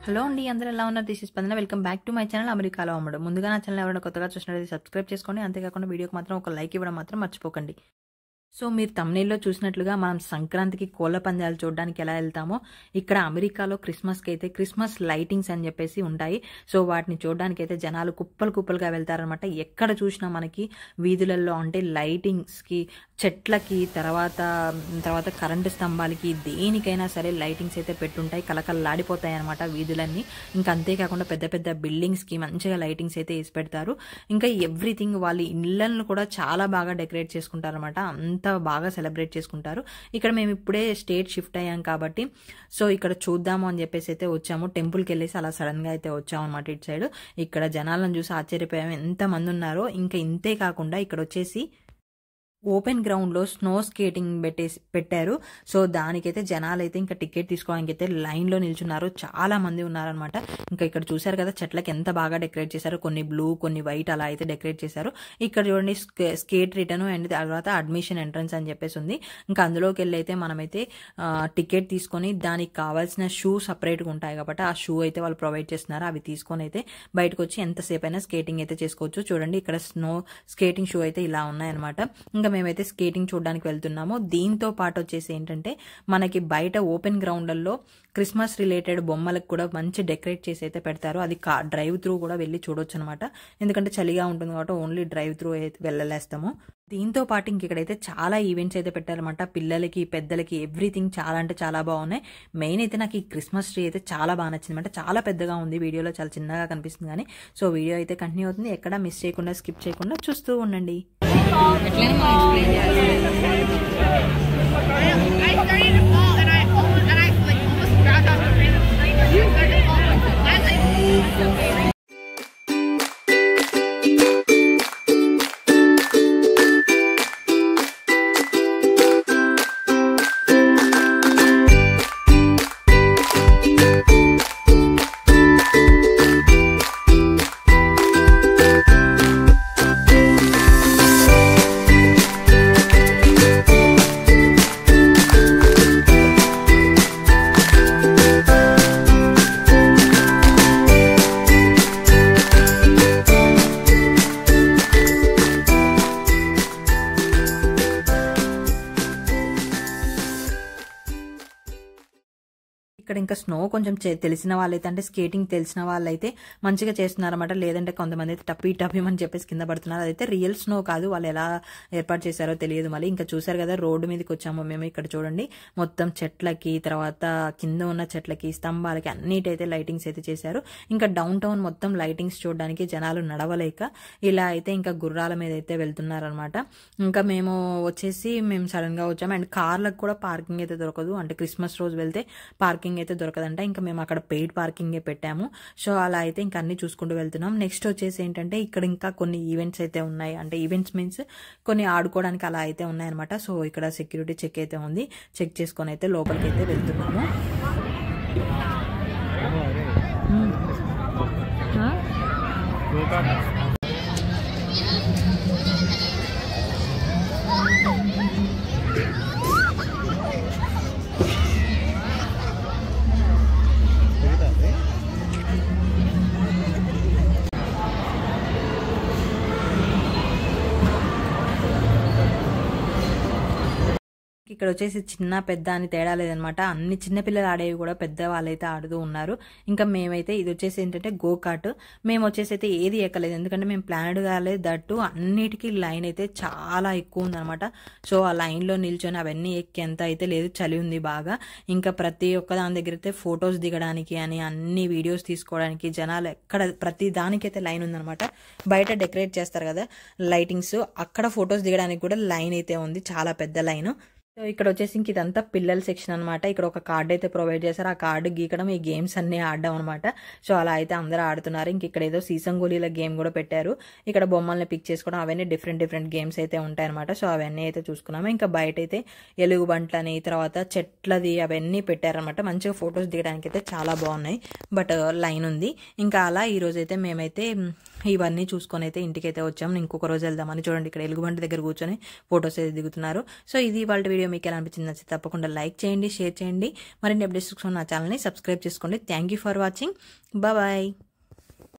Hello అండి, అందరూ ఎలా ఉన్నారు? దిస్ ఇస్ స్పందన. Welcome back to my channel అమెరికాలో అమ్మడు. ముందుగా నా ఛానల్ ఎవరైనా కొత్తగా చూసినట్లయితే సబ్స్క్రైబ్ చేసుకోండి. అంతేకాకుండా వీడియోకి మాత్రం ఒక లైక్ ఇవ్వడం మాత్రం మర్చిపోకండి. సో మీరు తమ్నెయిల్లో చూసినట్లుగా మనం సంక్రాంతికి కోళ్ల పందాలు చూడడానికి ఎలా వెళ్తామో, ఇక్కడ అమెరికాలో క్రిస్మస్కి అయితే క్రిస్మస్ లైటింగ్స్ అని చెప్పేసి ఉంటాయి. సో వాటిని చూడడానికి అయితే జనాలు కుప్పలు కుప్పలుగా వెళ్తారనమాట. ఎక్కడ చూసినా మనకి వీధులలో అంటే లైటింగ్స్కి, చెట్లకి, తర్వాత కరెంటు స్తంభాలకి, దేనికైనా సరే లైటింగ్స్ అయితే పెట్టుంటాయి. కలకల్లాడిపోతాయి అనమాట వీధులన్నీ. ఇంకా అంతేకాకుండా పెద్ద పెద్ద బిల్డింగ్స్కి మంచిగా లైటింగ్స్ అయితే వేసి పెడతారు. ఇంకా ఎవ్రీథింగ్ వాళ్ళ ఇళ్లను కూడా చాలా బాగా డెకరేట్ చేసుకుంటారు అనమాట. అంత బాగా సెలబ్రేట్ చేసుకుంటారు. ఇక్కడ మేము ఇప్పుడే స్టేట్ షిఫ్ట్ అయ్యాం కాబట్టి సో ఇక్కడ చూద్దాము అని చెప్పేసి అయితే వచ్చాము. టెంపుల్కి వెళ్ళేసి అలా సడన్ గా అయితే వచ్చాము అనమాట. ఇటు సైడ్ ఇక్కడ జనాలను చూసి ఆశ్చర్యపోయాము, ఎంత మంది ఉన్నారో. ఇంకా ఇంతే కాకుండా ఇక్కడ వచ్చేసి ఓపెన్ గ్రౌండ్లో స్నో స్కేటింగ్ పెట్టారు. సో దానికైతే జనాలు అయితే ఇంకా టికెట్ తీసుకోవడానికి అయితే లైన్లో నిల్చున్నారు. చాలా మంది ఉన్నారనమాట. ఇంకా ఇక్కడ చూసారు కదా చెట్లకి ఎంత బాగా డెకరేట్ చేశారు. కొన్ని బ్లూ, కొన్ని వైట్ అలా అయితే డెకరేట్ చేశారు. ఇక్కడ చూడండి స్కేట్ రిటర్న్ అండ్ తర్వాత అడ్మిషన్ ఎంట్రన్స్ అని చెప్పేసి ఉంది. ఇంకా అందులోకి వెళ్ళి అయితే మనమైతే టికెట్ తీసుకొని దానికి కావాల్సిన షూ సపరేట్గా ఉంటాయి కాబట్టి ఆ షూ అయితే వాళ్ళు ప్రొవైడ్ చేస్తున్నారు. అవి తీసుకొని అయితే బయటకు వచ్చి ఎంతసేపు అయినా స్కేటింగ్ అయితే చేసుకోవచ్చు. చూడండి ఇక్కడ స్నో స్కేటింగ్ షూ అయితే ఇలా ఉన్నాయన్నమాట. ఇంకా మేమైతే స్కేటింగ్ చూడడానికి వెళ్తున్నాము. దీంతో పాటు వచ్చేసి ఏంటంటే మనకి బయట ఓపెన్ గ్రౌండ్లలో క్రిస్మస్ రిలేటెడ్ బొమ్మలకు కూడా మంచి డెకరేట్ చేసి అయితే పెడతారు. అది డ్రైవ్ త్రూ కూడా వెళ్ళి చూడొచ్చు అనమాట. ఎందుకంటే చలిగా ఉంటుంది కాబట్టి ఓన్లీ డ్రైవ్ త్రూ అయితే వెళ్ళలేస్తాము. దీంతో పాటు ఇంకెక్కడైతే చాలా ఈవెంట్స్ అయితే పెట్టారనమాట. పిల్లలకి, పెద్దలకి, ఎవ్రీథింగ్ చాలా అంటే చాలా బాగున్నాయి. మెయిన్ అయితే నాకు ఈ క్రిస్మస్ ట్రీ అయితే చాలా బాగా నచ్చింది అనమాట. చాలా పెద్దగా ఉంది, వీడియోలో చాలా చిన్నగా కనిపిస్తుంది కానీ. సో వీడియో అయితే కంటిన్యూ అవుతుంది. ఎక్కడ మిస్ చేయకుండా, స్కిప్ చేయకుండా చూస్తూ ఉండండి. ఇక్కడ ఇంకా స్నో కొంచెం తెలిసిన వాళ్ళైతే, అంటే స్కేటింగ్ తెలిసిన వాళ్ళైతే మంచిగా చేస్తున్నారన్నమాట. లేదంటే కొంతమంది అయితే టప్పీ అని చెప్పేసి కింద పడుతున్నారు. అదైతే రియల్ స్నో కాదు, వాళ్ళు ఎలా ఏర్పాటు చేశారో తెలియదు. మళ్ళీ ఇంకా చూసారు కదా రోడ్డు మీదకి వచ్చాము మేము. ఇక్కడ చూడండి మొత్తం చెట్లకి, తర్వాత కింద ఉన్న చెట్లకి, స్తంభాలకి అన్నిటైతే లైటింగ్స్ అయితే చేశారు. ఇంకా డౌన్ టౌన్ మొత్తం లైటింగ్స్ చూడడానికి జనాలు నడవలేక ఇలా అయితే ఇంకా గుర్రాల మీద అయితే వెళ్తున్నారనమాట. ఇంకా మేము సడన్ గా వచ్చాము. అండ్ కార్లకు కూడా పార్కింగ్ అయితే దొరకదు, అంటే క్రిస్మస్ రోజు వెళ్తే పార్కింగ్ అయితే దొరకదంట. ఇంకా మేము అక్కడ పెయిడ్ పార్కింగే పెట్టాము. సో అలా అయితే ఇంకా అన్ని చూసుకుంటూ వెళ్తున్నాం. నెక్స్ట్ వచ్చేసి ఏంటంటే ఇక్కడ ఇంకా కొన్ని ఈవెంట్స్ అయితే ఉన్నాయి. అంటే ఈవెంట్స్ మీన్స్ కొన్ని ఆడుకోవడానికి అలా అయితే ఉన్నాయన్నమాట. సో ఇక్కడ సెక్యూరిటీ చెక్ అయితే ఉంది. చెక్ చేసుకొని అయితే లోపలికి అయితే వెళ్తున్నాము. ఇక్కడ వచ్చేసి చిన్న పెద్ద అని తేడా లేదనమాట. అన్ని చిన్నపిల్లలు ఆడేవి కూడా పెద్ద వాళ్ళైతే ఆడుతూ ఉన్నారు. ఇంకా మేమైతే ఇది వచ్చేసి ఏంటంటే గో కార్ట్. మేము వచ్చేసి అయితే ఏది ఎక్కలేదు, ఎందుకంటే మేము ప్లానెడ్ కాలేదు. దట్టు అన్నిటికీ లైన్ అయితే చాలా ఎక్కువ ఉందనమాట. సో ఆ లైన్లో నిల్చొని అవన్నీ ఎక్కేంత అయితే లేదు, చలి ఉంది బాగా. ఇంకా ప్రతి ఒక్క దాని దగ్గర అయితే ఫొటోస్ దిగడానికి అని, అన్ని వీడియోస్ తీసుకోవడానికి జనాలు ఎక్కడ ప్రతి దానికైతే లైన్ ఉందనమాట. బయట డెకరేట్ చేస్తారు కదా లైటింగ్స్, అక్కడ ఫొటోస్ దిగడానికి కూడా లైన్ అయితే ఉంది, చాలా పెద్ద లైన్. సో ఇక్కడ వచ్చేసి ఇంక ఇదంతా పిల్లల సెక్షన్ అనమాట. ఇక్కడ ఒక కార్డు అయితే ప్రొవైడ్ చేశారు. ఆ కార్డు గీకడం, ఈ గేమ్స్ అన్ని ఆడడం అనమాట. సో అలా అయితే అందరూ ఆడుతున్నారు. ఇంక ఇక్కడ ఏదో సీసంగోలీల గేమ్ కూడా పెట్టారు. ఇక్కడ బొమ్మల్ని పిక్ చేసుకోవడం, అవన్నీ డిఫరెంట్ గేమ్స్ అయితే ఉంటాయన్నమాట. సో అవన్నీ అయితే చూసుకున్నాము. ఇంకా బయట అయితే ఎలుగుబంట్లని, తర్వాత చెట్లది అవన్నీ పెట్టారనమాట. మంచిగా ఫొటోస్ దిగడానికి అయితే చాలా బాగున్నాయి. బట్ లైన్ ఉంది. ఇంకా అలా ఈరోజు అయితే మేమైతే ఇవన్నీ చూసుకొని అయితే ఇంటికైతే వచ్చాము. ఇంకొక రోజు వెళ్దామని. చూడండి ఇక్కడ ఎలుగుబంటి దగ్గర కూర్చొని ఫొటోస్ అయితే దిగుతున్నారు. సో ఇది వాళ్ళ వీడియో. మీకు ఎలా అనిపించింది నచ్చితే తప్పకుండా లైక్ చేయండి, షేర్ చేయండి. మరిన్ని అప్డేట్స్ కోసం నా ఛానల్ని సబ్స్క్రైబ్ చేసుకోండి. Thank you for watching. Bye.